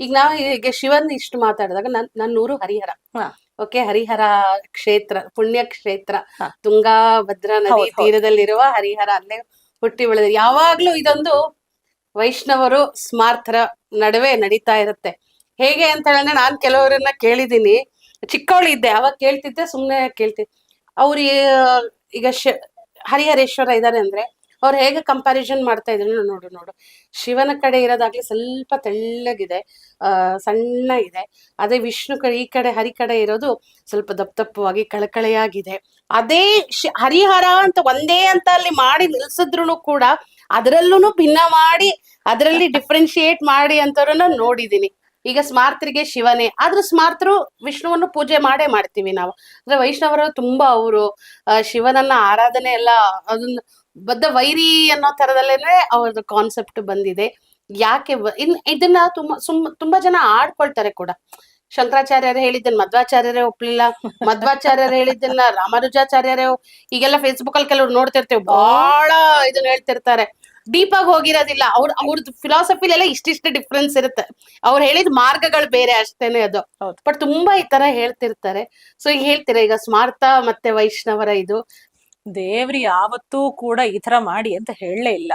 ಈಗ ನಾವು ಈಗ ಶಿವನ್ ಇಷ್ಟು ಮಾತಾಡಿದಾಗ ನನ್ನ ಊರು ಹರಿಹರ. ಹಾ. ಓಕೆ, ಹರಿಹರ ಕ್ಷೇತ್ರ, ಪುಣ್ಯ ಕ್ಷೇತ್ರ, ಹಾ. ತುಂಗಾಭದ್ರಾ ನದಿ ಹೌದು, ಹೌದು. ತೀರದಲ್ಲಿರುವ ಹರಿಹರ, ಅಲ್ಲೇ ಹುಟ್ಟಿ ಬೆಳೆದ. ಯಾವಾಗ್ಲೂ ಇದೊಂದು ವೈಷ್ಣವರು ಸ್ಮಾರ್ಥರ ನಡುವೆ ನಡೀತಾ ಇರುತ್ತೆ. ಹೇಗೆ ಅಂತ ಹೇಳಿದ್ರೆ, ನಾನ್ ಕೆಲವರನ್ನ ಕೇಳಿದೀನಿ, ಚಿಕ್ಕವಳಿದ್ದೆ ಅವಾಗ ಕೇಳ್ತಿದ್ದೆ, ಸುಮ್ನೆ ಕೇಳ್ತಿದ್ದೆ. ಅವ್ರು ಈಗ ಹರಿಹರೇಶ್ವರ ಇದಾರೆ ಅಂದ್ರೆ ಅವ್ರು ಹೇಗೆ ಕಂಪ್ಯಾರಿಸನ್ ಮಾಡ್ತಾ ಇದ್ರು, ನೋಡು ನೋಡು, ಶಿವನ ಕಡೆ ಇರೋದಾಗ್ಲಿ ಸ್ವಲ್ಪ ತೆಳ್ಳಗಿದೆ, ಸಣ್ಣ ಇದೆ. ಅದೇ ವಿಷ್ಣು ಕಡೆ, ಈ ಕಡೆ ಹರಿ ಕಡೆ ಇರೋದು ಸ್ವಲ್ಪ ದಪ್ಪ ದಪ್ಪವಾಗಿ ಕಳಕಳೆಯಾಗಿದೆ. ಅದೇ ಹರಿಹರ ಅಂತ ಒಂದೇ ಅಂತ ಅಲ್ಲಿ ಮಾಡಿ ನಿಲ್ಸಿದ್ರು ಕೂಡ ಅದರಲ್ಲೂ ಭಿನ್ನ ಮಾಡಿ, ಅದರಲ್ಲಿ ಡಿಫ್ರೆನ್ಶಿಯೇಟ್ ಮಾಡಿ ಅಂತವ್ರನ್ನ ನೋಡಿದೀನಿ. ಈಗ ಸ್ಮಾರ್ತರಿಗೆ ಶಿವನೇ, ಆದ್ರೂ ಸ್ಮಾರ್ತರು ವಿಷ್ಣುವನ್ನು ಪೂಜೆ ಮಾಡೇ ಮಾಡ್ತೀವಿ ನಾವು. ಅಂದ್ರೆ ವೈಷ್ಣವರು ತುಂಬಾ ಅವರು ಶಿವನನ್ನ ಆರಾಧನೆ ಎಲ್ಲ ಅದನ್ನ ಬದ್ಧ ವೈರಿ ಅನ್ನೋ ತರದಲ್ಲೇನೆ ಅವ್ರದ್ದು ಕಾನ್ಸೆಪ್ಟ್ ಬಂದಿದೆ. ಯಾಕೆ ಇದನ್ನ ತುಂಬಾ ಜನ ಆಡ್ಕೊಳ್ತಾರೆ ಕೂಡ. ಶಂಕರಾಚಾರ್ಯರು ಹೇಳಿದ್ದನ್ನ ಮಧ್ವಾಚಾರ್ಯರೇ ಒಪ್ಲಿಲ್ಲ, ಮಧ್ವಾಚಾರ್ಯರು ಹೇಳಿದ್ದನ್ನ ರಾಮಾನುಜಾಚಾರ್ಯರೇ. ಈಗೆಲ್ಲ ಫೇಸ್ಬುಕ್ ಅಲ್ಲಿ ಕೆಲವ್ರು ನೋಡ್ತಿರ್ತೇವೆ, ಬಹಳ ಇದನ್ನ ಹೇಳ್ತಿರ್ತಾರೆ, ಡೀಪ್ ಆಗಿ ಹೋಗಿರೋದಿಲ್ಲ. ಅವ್ರದ್ದು ಫಿಲಾಸಫಿಲೆಲ್ಲ ಇಷ್ಟಿಷ್ಟು ಡಿಫ್ರೆನ್ಸ್ ಇರುತ್ತೆ, ಅವ್ರು ಹೇಳಿದ ಮಾರ್ಗಗಳು ಬೇರೆ ಅಷ್ಟೇನೆ ಅದು. ಬಟ್ ತುಂಬಾ ಈ ತರ ಹೇಳ್ತಿರ್ತಾರೆ. ಸೊ ಈಗ ಹೇಳ್ತೀರಾ, ಈಗ ಸ್ಮಾರ್ತ ಮತ್ತೆ ವೈಷ್ಣವರ ಇದು ದೇವ್ರಿ ಯಾವತ್ತೂ ಕೂಡ ಈ ತರ ಮಾಡಿ ಅಂತ ಹೇಳಲೇ ಇಲ್ಲ.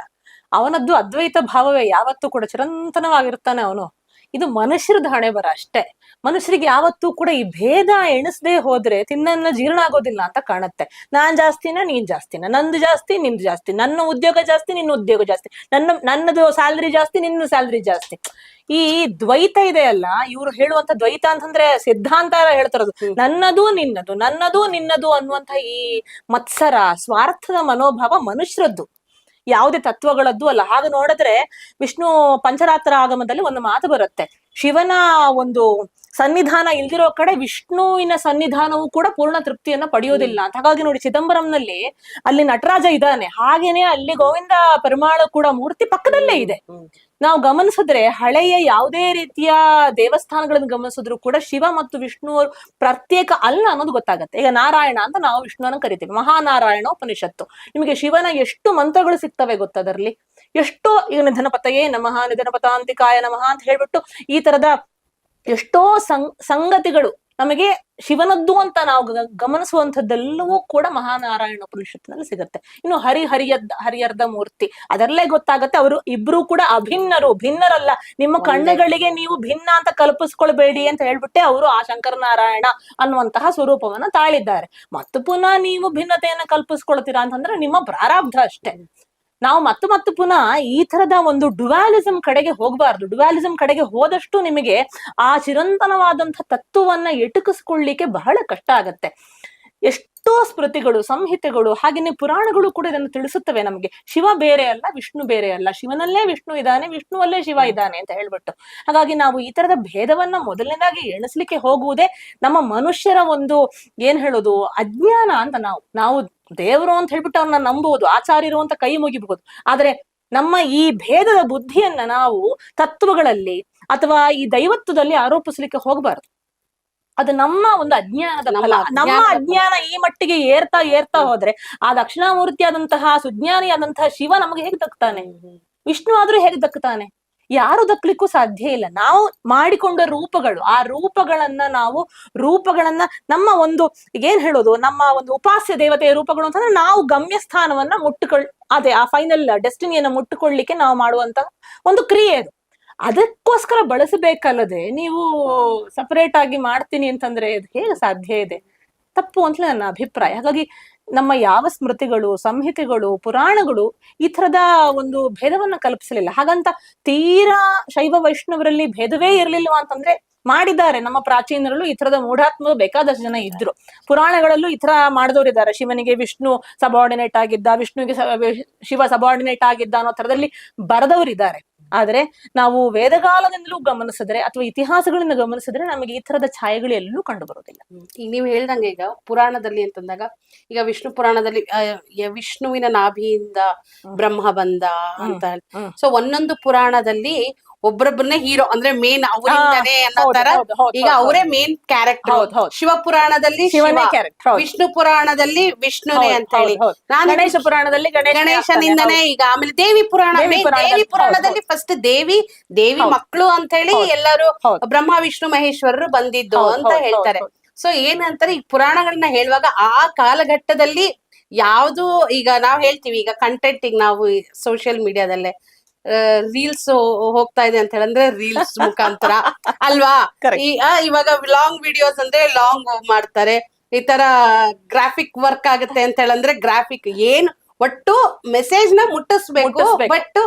ಅವನದ್ದು ಅದ್ವೈತ ಭಾವವೇ ಯಾವತ್ತೂ ಕೂಡ ಚಿರಂತನವಾಗಿರ್ತಾನೆ ಅವನು. ಇದು ಮನುಷ್ಯರದ ಹಣೆ ಬರ ಅಷ್ಟೇ. ಮನುಷ್ಯರಿಗೆ ಯಾವತ್ತೂ ಕೂಡ ಈ ಭೇದ ಎಣಿಸದೆ ಹೋದ್ರೆ ತಿನ್ನ ಜೀರ್ಣ ಆಗೋದಿಲ್ಲ ಅಂತ ಕಾಣುತ್ತೆ. ನಾನ್ ಜಾಸ್ತಿನ, ನೀನ್ ಜಾಸ್ತಿನ, ನಂದು ಜಾಸ್ತಿ, ನಿಂದು ಜಾಸ್ತಿ, ನನ್ನ ಉದ್ಯೋಗ ಜಾಸ್ತಿ, ನಿನ್ನ ಉದ್ಯೋಗ ಜಾಸ್ತಿ, ನನ್ನದು ಸ್ಯಾಲ್ರಿ ಜಾಸ್ತಿ, ನಿನ್ನ ಸ್ಯಾಲ್ರಿ ಜಾಸ್ತಿ. ಈ ದ್ವೈತ ಇದೆ ಅಲ್ಲ, ಇವ್ರು ಹೇಳುವಂತ ದ್ವೈತ ಅಂತಂದ್ರೆ ಸಿದ್ಧಾಂತ ಹೇಳ್ತಾರದು, ನನ್ನದು ನಿನ್ನದು, ನನ್ನದು ನಿನ್ನದು ಅನ್ನುವಂತ ಈ ಮತ್ಸರ, ಸ್ವಾರ್ಥದ ಮನೋಭಾವ ಮನುಷ್ಯರದ್ದು, ಯಾವುದೇ ತತ್ವಗಳದ್ದು ಅಲ್ಲ. ಹಾಗೆ ನೋಡಿದ್ರೆ ವಿಷ್ಣು ಪಂಚರಾತ್ರ ಆಗಮದಲ್ಲಿ ಒಂದು ಮಾತು ಬರುತ್ತೆ, ಶಿವನ ಒಂದು ಸನ್ನಿಧಾನ ಇಲ್ದಿರೋ ಕಡೆ ವಿಷ್ಣುವಿನ ಸನ್ನಿಧಾನವೂ ಕೂಡ ಪೂರ್ಣ ತೃಪ್ತಿಯನ್ನ ಪಡೆಯೋದಿಲ್ಲ ಅಂತ. ಹಾಗಾಗಿ ನೋಡಿ, ಚಿದಂಬರಂನಲ್ಲಿ ಅಲ್ಲಿ ನಟರಾಜ ಇದ್ದಾನೆ, ಹಾಗೇನೆ ಅಲ್ಲಿ ಗೋವಿಂದ ಪೆರುಮಾಳು ಕೂಡ ಮೂರ್ತಿ ಪಕ್ಕದಲ್ಲೇ ಇದೆ. ನಾವು ಗಮನಿಸಿದ್ರೆ ಹಳೆಯ ಯಾವುದೇ ರೀತಿಯ ದೇವಸ್ಥಾನಗಳನ್ನು ಗಮನಿಸಿದ್ರು ಕೂಡ ಶಿವ ಮತ್ತು ವಿಷ್ಣು ಪ್ರತ್ಯೇಕ ಅಲ್ಲ ಅನ್ನೋದು ಗೊತ್ತಾಗತ್ತೆ. ಈಗ ನಾರಾಯಣ ಅಂತ ನಾವು ವಿಷ್ಣುವನ್ನ ಕರಿತೀವಿ, ಮಹಾನಾರಾಯಣ ಉಪನಿಷತ್ತು. ನಿಮಗೆ ಶಿವನ ಎಷ್ಟು ಮಂತ್ರಗಳು ಸಿಗ್ತವೆ ಗೊತ್ತದರಲ್ಲಿ, ಎಷ್ಟೋ. ಈಗ ನಿಧನಪತಯೇ ನಮಃ, ನಿಧನಪತಾಂತಿಕಾಯ ನಮಃ ಅಂತ ಹೇಳ್ಬಿಟ್ಟು ಈ ತರದ ಎಷ್ಟೋ ಸಂಗತಿಗಳು ನಮಗೆ ಶಿವನದ್ದು ಅಂತ ನಾವು ಗಮನಿಸುವಂಥದ್ದೆಲ್ಲವೂ ಕೂಡ ಮಹಾನಾರಾಯಣ ಉಪನಿಷತ್ತಿನಲ್ಲಿ ಸಿಗುತ್ತೆ. ಇನ್ನು ಹರಿಯರ್ಧ ಮೂರ್ತಿ, ಅದರಲ್ಲೇ ಗೊತ್ತಾಗತ್ತೆ ಅವರು ಇಬ್ರು ಕೂಡ ಅಭಿನ್ನರು, ಭಿನ್ನರಲ್ಲ. ನಿಮ್ಮ ಕಣ್ಣುಗಳಿಗೆ ನೀವು ಭಿನ್ನ ಅಂತ ಕಲ್ಪಿಸ್ಕೊಳ್ಬೇಡಿ ಅಂತ ಹೇಳ್ಬಿಟ್ಟೆ ಅವರು ಆ ಶಂಕರನಾರಾಯಣ ಅನ್ನುವಂತಹ ಸ್ವರೂಪವನ್ನ ತಾಳಿದ್ದಾರೆ. ಮತ್ತು ಪುನಃ ನೀವು ಭಿನ್ನತೆಯನ್ನ ಕಲ್ಪಿಸ್ಕೊಳ್ತೀರಾ ಅಂತಂದ್ರೆ ನಿಮ್ಮ ಪ್ರಾರಬ್ಧ ಅಷ್ಟೇ. ನಾವು ಮತ್ತು ಪುನಃ ಈ ತರದ ಒಂದು ಡುವಾಲಿಸಂ ಕಡೆಗೆ ಹೋಗಬಾರ್ದು. ಡುವಾಲಿಸಂ ಕಡೆಗೆ ಹೋದಷ್ಟು ನಿಮಗೆ ಆ ಚಿರಂತನವಾದಂತಹ ತತ್ವವನ್ನ ಎಟುಕಿಸ್ಕೊಳ್ಳಿಕ್ಕೆ ಬಹಳ ಕಷ್ಟ ಆಗತ್ತೆ. ಎಷ್ಟೋ ಸ್ಮೃತಿಗಳು, ಸಂಹಿತೆಗಳು, ಹಾಗೇನೆ ಪುರಾಣಗಳು ಕೂಡ ಇದನ್ನು ತಿಳಿಸುತ್ತವೆ ನಮಗೆ. ಶಿವ ಬೇರೆ ಅಲ್ಲ, ವಿಷ್ಣು ಬೇರೆ ಅಲ್ಲ, ಶಿವನಲ್ಲೇ ವಿಷ್ಣು ಇದ್ದಾನೆ, ವಿಷ್ಣುವಲ್ಲೇ ಶಿವ ಇದ್ದಾನೆ ಅಂತ ಹೇಳ್ಬಿಟ್ಟು. ಹಾಗಾಗಿ ನಾವು ಈ ತರದ ಭೇದವನ್ನ ಮೊದಲನೇದಾಗಿ ಎಣಿಸ್ಲಿಕ್ಕೆ ಹೋಗುವುದೇ ನಮ್ಮ ಮನುಷ್ಯರ ಒಂದು ಏನ್ ಹೇಳೋದು ಅಜ್ಞಾನ ಅಂತ. ನಾವು ದೇವರು ಅಂತ ಹೇಳ್ಬಿಟ್ಟು ಅವ್ರನ್ನ ನಂಬುವುದು, ಆಚಾರ್ಯರು ಅಂತ ಕೈ ಮುಗಿಬಹುದು. ಆದ್ರೆ ನಮ್ಮ ಈ ಭೇದದ ಬುದ್ಧಿಯನ್ನ ನಾವು ತತ್ವಗಳಲ್ಲಿ ಅಥವಾ ಈ ದೈವತ್ವದಲ್ಲಿ ಆರೋಪಿಸ್ಲಿಕ್ಕೆ ಹೋಗಬಾರದು. ಅದು ನಮ್ಮ ಒಂದು ಅಜ್ಞಾನದ ಫಲ. ನಮ್ಮ ಅಜ್ಞಾನ ಈ ಮಟ್ಟಿಗೆ ಏರ್ತಾ ಹೋದ್ರೆ ಆ ದಕ್ಷಿಣಾಮೂರ್ತಿಯಾದಂತಹ ಸುಜ್ಞಾನಿಯಾದಂತಹ ಶಿವ ನಮಗೆ ಹೇಗೆ ದಕ್ತಾನೆ? ವಿಷ್ಣು ಆದ್ರೂ ಹೇಗೆ ದಕ್ತಾನೆ? ಯಾರು ದಕ್ಲಿಕ್ಕೂ ಸಾಧ್ಯ ಇಲ್ಲ. ನಾವು ಮಾಡಿಕೊಂಡ ರೂಪಗಳು, ಆ ರೂಪಗಳನ್ನ ನಮ್ಮ ಒಂದು ಏನ್ ಹೇಳೋದು, ನಮ್ಮ ಒಂದು ಉಪಾಸ್ಯ ದೇವತೆಯ ರೂಪಗಳು ಅಂತಂದ್ರೆ ನಾವು ಗಮ್ಯ ಸ್ಥಾನವನ್ನ ಅದೇ ಆ ಫೈನಲ್ ಡೆಸ್ಟಿನಿಯನ್ನ ಮುಟ್ಟುಕೊಳ್ಳಿಕ್ಕೆ ನಾವು ಮಾಡುವಂತ ಒಂದು ಕ್ರಿಯೆ ಅದು. ಅದಕ್ಕೋಸ್ಕರ ಬಳಸಬೇಕಲ್ಲದೆ ನೀವು ಸಪರೇಟ್ ಆಗಿ ಮಾಡ್ತೀನಿ ಅಂತಂದ್ರೆ ಅದು ಹೇಗೆ ಸಾಧ್ಯ ಇದೆ? ತಪ್ಪು ಅಂತಲೇ ನನ್ನ ಅಭಿಪ್ರಾಯ. ಹಾಗಾಗಿ ನಮ್ಮ ಯಾವ ಸ್ಮೃತಿಗಳು, ಸಂಹಿತೆಗಳು, ಪುರಾಣಗಳು ಈ ತರದ ಒಂದು ಭೇದವನ್ನ ಕಲ್ಪಿಸಲಿಲ್ಲ. ಹಾಗಂತ ತೀರಾ ಶೈವ ವೈಷ್ಣವರಲ್ಲಿ ಭೇದವೇ ಇರ್ಲಿಲ್ವಾ ಅಂತಂದ್ರೆ ಮಾಡಿದ್ದಾರೆ. ನಮ್ಮ ಪ್ರಾಚೀನರಲ್ಲೂ ಈ ತರದ ಮೂಢಾತ್ಮ ಬೇಕಾದಷ್ಟು ಜನ ಇದ್ರು. ಪುರಾಣಗಳಲ್ಲೂ ಈ ತರ ಮಾಡಿದವರಿದ್ದಾರೆ. ಶಿವನಿಗೆ ವಿಷ್ಣು ಸಬಾರ್ಡಿನೇಟ್ ಆಗಿದ್ದ, ವಿಷ್ಣುವಿಗೆ ಶಿವ ಸಬಾರ್ಡಿನೇಟ್ ಆಗಿದ್ದ ಅನ್ನೋ ತರದಲ್ಲಿ ಬರೆದವರಿದ್ದಾರೆ. ಆದ್ರೆ ನಾವು ವೇದಕಾಲದಿಂದಲೂ ಗಮನಿಸಿದ್ರೆ ಅಥವಾ ಇತಿಹಾಸಗಳಿಂದ ಗಮನಿಸಿದ್ರೆ ನಮಗೆ ಈ ತರದ ಛಾಯೆಗಳು ಎಲ್ಲೂ ಕಂಡು ಬರೋದಿಲ್ಲ. ಈಗ ನೀವು ಹೇಳ್ದಂಗೆ, ಈಗ ಪುರಾಣದಲ್ಲಿ ಅಂತಂದಾಗ, ಈಗ ವಿಷ್ಣು ಪುರಾಣದಲ್ಲಿ ವಿಷ್ಣುವಿನ ನಾಭಿಯಿಂದ ಬ್ರಹ್ಮ ಬಂದ ಅಂತ. ಸೊ ಒಂದೊಂದು ಪುರಾಣದಲ್ಲಿ ಒಬ್ರೊಬ್ಬರನ್ನೇ ಹೀರೋ ಅಂದ್ರೆ ಮೇನ್ ಅವರಿಂದನೇ ಅನ್ನೋ ಹೌದು, ತರ ಹೌದು, ಹೌದು, ಈಗ ಹೌದು, ಅವರೇ ಮೇನ್ ಕ್ಯಾರೆಕ್ಟರ್. ಹೌದು, ಹೌದು. ಶಿವಪುರಾಣದಲ್ಲಿ ಶಿವನೇ ಶಿವ, ಕ್ಯಾರೆಕ್ಟರ್. ಹೌದು, ವಿಷ್ಣು ಪುರಾಣದಲ್ಲಿ ವಿಷ್ಣುನೇ ಹೌದು, ಅಂತ ಹೇಳಿ. ಹೌದು, ಹೌದು. ನಾನು ಗಣೇಶ ಪುರಾಣದಲ್ಲಿ ಗಣೇಶನಿಂದನೇ ಈಗ ಆಮೇಲೆ ದೇವಿ ಪುರಾಣ, ದೇವಿ ದೇವಿ ಪುರಾಣದಲ್ಲಿ ಪುರಾಣದಲ್ಲಿ ಫಸ್ಟ್ ದೇವಿ ಹೌದು, ಮಕ್ಕಳು ಅಂತ ಹೇಳಿ ಹೌದು, ಎಲ್ಲರೂ ಹೌದು, ಬ್ರಹ್ಮ ವಿಷ್ಣು ಮಹೇಶ್ವರರು ಬಂದಿದ್ದು ಹೌದು, ಅಂತ ಹೌದು, ಹೇಳ್ತಾರೆ. ಹೌದು, ಸೊ ಏನಂತಾರೆ ಈ ಪುರಾಣಗಳನ್ನ ಹೇಳುವಾಗ ಆ ಕಾಲಘಟ್ಟದಲ್ಲಿ ಯಾವ್ದು ಈಗ ನಾವ್ ಹೇಳ್ತೀವಿ ಈಗ ಕಂಟೆಂಟ್ ನಾವು ಸೋಷಿಯಲ್ ಮೀಡಿಯಾದಲ್ಲೇ ರೀಲ್ಸ್ ಹೋಗ್ತಾ ಇದೆ ಅಂತ ಹೇಳಿದ್ರೆ ರೀಲ್ಸ್ ಮುಖಾಂತರ ಅಲ್ವಾ. Correct. ಇವಾಗ ಲಾಂಗ್ ವಿಡಿಯೋಸ್ ಅಂದ್ರೆ ಲಾಂಗ್ ಮಾಡ್ತಾರೆ, ಈ ತರ ಗ್ರಾಫಿಕ್ ವರ್ಕ್ ಆಗುತ್ತೆ ಅಂತ ಹೇಳಂದ್ರೆ ಗ್ರಾಫಿಕ್, ಏನ್ ಒಟ್ಟು ಮೆಸೇಜ್ ನ ಮುಟ್ಟಿಸ್ಬೇಕು. ಮುಟ್ಟಿಸ್ಬೇಕು. ಬಟ್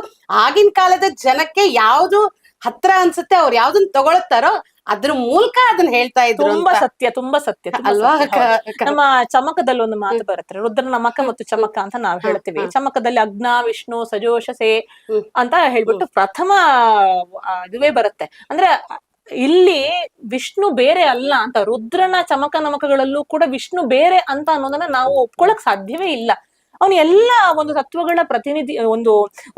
ಆಗಿನ ಕಾಲದ ಜನಕ್ಕೆ ಯಾವ್ದು ಹತ್ರ ಅನ್ಸುತ್ತೆ ಅವ್ರು ಯಾವ್ದನ್ನ ತಗೊಳ್ತಾರೋ ಅದ್ರ ಮೂಲಕ ಅದನ್ನ ಹೇಳ್ತಾ ಇದ್ರು ತುಂಬಾ ಅಂತ. ಸತ್ಯ, ತುಂಬಾ ಸತ್ಯ, ತುಂಬಾ ಅಲ್ವಾ? ಸತ್ಯ. ಹೌದು. ನಮ್ಮ ಚಮಕದಲ್ಲಿ ಒಂದು ಮಾತು ಬರುತ್ತೆ, ರುದ್ರ ನಮಕ ಮತ್ತು ಚಮಕ ಅಂತ ನಾವ್ ಹೇಳ್ತೀವಿ. ಚಮಕದಲ್ಲಿ ಅಗ್ನ ವಿಷ್ಣು ಸಜೋಷಸೆ ಅಂತ ಹೇಳ್ಬಿಟ್ಟು ಪ್ರಥಮ ಇದುವೇ ಬರುತ್ತೆ. ಅಂದ್ರೆ ಇಲ್ಲಿ ವಿಷ್ಣು ಬೇರೆ ಅಲ್ಲ ಅಂತ, ರುದ್ರನ ಚಮಕ ನಮಕಗಳಲ್ಲೂ ಕೂಡ ವಿಷ್ಣು ಬೇರೆ ಅಂತ ಅನ್ನೋದನ್ನ ನಾವು ಒಪ್ಕೊಳಕ್ ಸಾಧ್ಯವೇ ಇಲ್ಲ. ಅವನು ಎಲ್ಲ ಒಂದು ತತ್ವಗಳ ಪ್ರತಿನಿಧಿ, ಒಂದು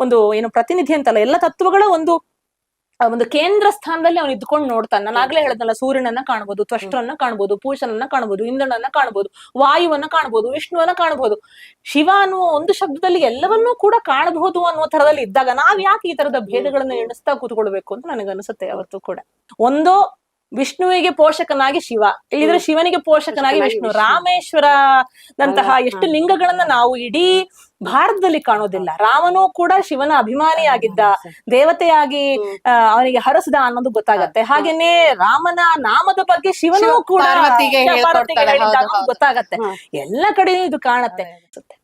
ಒಂದು ಏನು ಪ್ರತಿನಿಧಿ ಅಂತಲ್ಲ, ಎಲ್ಲ ತತ್ವಗಳ ಒಂದು ಕೇಂದ್ರ ಸ್ಥಾನದಲ್ಲಿ ಅವನು ಇದ್ಕೊಂಡು ನೋಡ್ತಾನೆ. ನಾನು ಆಗ್ಲೇ ಹೇಳದ್ನಲ್ಲ, ಸೂರ್ಯನನ್ನ ಕಾಣ್ಬೋದು, ತ್ವಷ್ಟರನ್ನ ಕಾಣ್ಬೋದು, ಪೂಷನನ್ನ ಕಾಣ್ಬೋದು, ಇಂದ್ರನನ್ನ ಕಾಣ್ಬೋದು, ವಾಯುವನ್ನ ಕಾಣ್ಬೋದು, ವಿಷ್ಣುವನ್ನ ಕಾಣ್ಬೋದು. ಶಿವ ಅನ್ನುವ ಒಂದು ಶಬ್ದದಲ್ಲಿ ಎಲ್ಲವನ್ನೂ ಕೂಡ ಕಾಣಬಹುದು ಅನ್ನುವ ತರದಲ್ಲಿ ಇದ್ದಾಗ ನಾವ್ ಯಾಕೆ ಈ ತರದ ಭೇದಗಳನ್ನ ಎಣಿಸ್ತಾ ಕೂತ್ಕೊಳ್ಬೇಕು ಅಂತ ನನಗನ್ಸುತ್ತೆ ಯಾವತ್ತೂ ಕೂಡ. ಒಂದೋ ವಿಷ್ಣುವಿಗೆ ಪೋಷಕನಾಗಿ ಶಿವ, ಇಲ್ಲಿದ್ರೆ ಶಿವನಿಗೆ ಪೋಷಕನಾಗಿ ವಿಷ್ಣು. ರಾಮೇಶ್ವರದಂತಹ ಎಷ್ಟು ಲಿಂಗಗಳನ್ನ ನಾವು ಇಡೀ ಭಾರತದಲ್ಲಿ ಕಾಣೋದಿಲ್ಲ. ರಾಮನೂ ಕೂಡ ಶಿವನ ಅಭಿಮಾನಿಯಾಗಿದ್ದ, ದೇವತೆಯಾಗಿ ಅವನಿಗೆ ಹರಸಿದ ಅನ್ನೋದು ಗೊತ್ತಾಗತ್ತೆ. ಹಾಗೇನೆ ರಾಮನ ನಾಮದ ಬಗ್ಗೆ ಶಿವನೂ ಕೂಡ ಪಾರ್ವತಿಗೆ ಪಾರ್ವತಿಗೆ ಹೇಳಿದ್ದ ಅನ್ನೋದು ಗೊತ್ತಾಗತ್ತೆ. ಎಲ್ಲ ಕಡೆ ಇದು ಕಾಣತ್ತೆ ಅನ್ಸುತ್ತೆ.